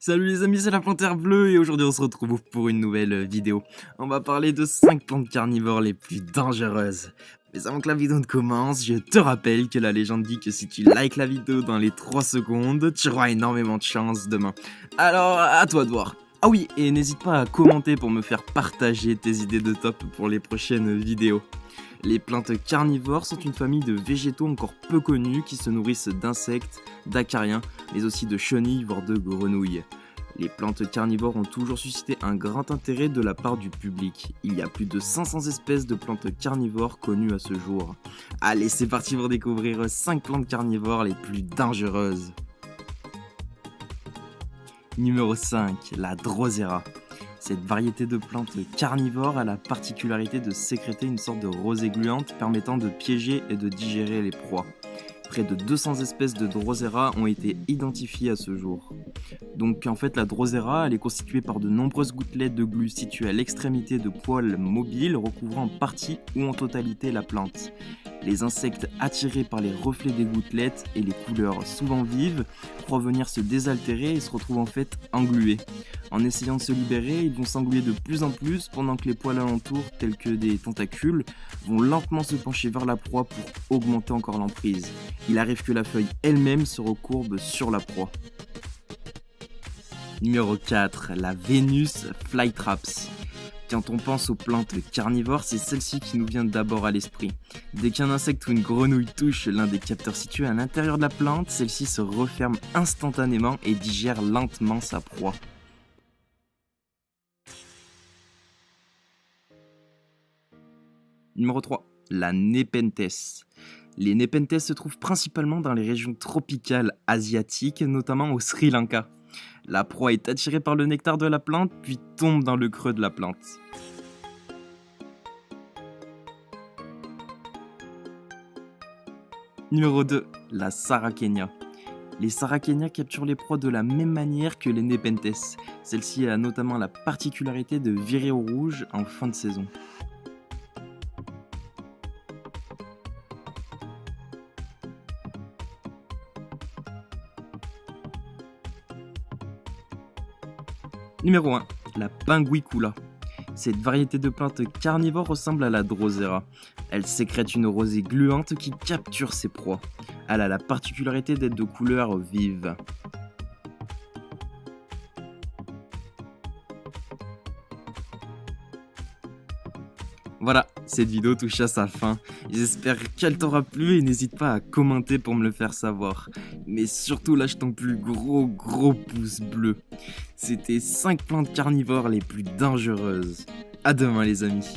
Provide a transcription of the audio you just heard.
Salut les amis, c'est la Panthère Bleue et aujourd'hui on se retrouve pour une nouvelle vidéo. On va parler de 5 plantes carnivores les plus dangereuses. Mais avant que la vidéo ne commence, je te rappelle que la légende dit que si tu likes la vidéo dans les 3 secondes, tu auras énormément de chance demain. Alors à toi de voir. Ah oui, et n'hésite pas à commenter pour me faire partager tes idées de top pour les prochaines vidéos. Les plantes carnivores sont une famille de végétaux encore peu connus qui se nourrissent d'insectes, d'acariens, mais aussi de chenilles voire de grenouilles. Les plantes carnivores ont toujours suscité un grand intérêt de la part du public. Il y a plus de 500 espèces de plantes carnivores connues à ce jour. Allez, c'est parti pour découvrir 5 plantes carnivores les plus dangereuses. Numéro 5, la Drosera. Cette variété de plantes carnivores a la particularité de sécréter une sorte de rosée gluante permettant de piéger et de digérer les proies. Près de 200 espèces de Drosera ont été identifiées à ce jour. Donc en fait la Drosera elle est constituée par de nombreuses gouttelettes de glu situées à l'extrémité de poils mobiles recouvrant en partie ou en totalité la plante. Les insectes attirés par les reflets des gouttelettes et les couleurs souvent vives croient venir se désaltérer et se retrouvent en fait englués. En essayant de se libérer, ils vont s'engluer de plus en plus pendant que les poils alentours, tels que des tentacules, vont lentement se pencher vers la proie pour augmenter encore l'emprise. Il arrive que la feuille elle-même se recourbe sur la proie. Numéro 4, la Venus Flytraps. Quand on pense aux plantes carnivores, c'est celle-ci qui nous vient d'abord à l'esprit. Dès qu'un insecte ou une grenouille touche l'un des capteurs situés à l'intérieur de la plante, celle-ci se referme instantanément et digère lentement sa proie. Numéro 3, la Nepenthes. Les Nepenthes se trouvent principalement dans les régions tropicales asiatiques, notamment au Sri Lanka. La proie est attirée par le nectar de la plante, puis tombe dans le creux de la plante. Numéro 2, la Sarracenia. Les Sarracenia capturent les proies de la même manière que les Nepenthes. Celle-ci a notamment la particularité de virer au rouge en fin de saison. Numéro 1, la Pinguicula. Cette variété de plante carnivore ressemble à la Drosera. Elle sécrète une rosée gluante qui capture ses proies. Elle a la particularité d'être de couleur vive. Voilà, cette vidéo touche à sa fin. J'espère qu'elle t'aura plu et n'hésite pas à commenter pour me le faire savoir. Mais surtout lâche ton plus gros pouce bleu. C'était 5 plantes carnivores les plus dangereuses. À demain les amis.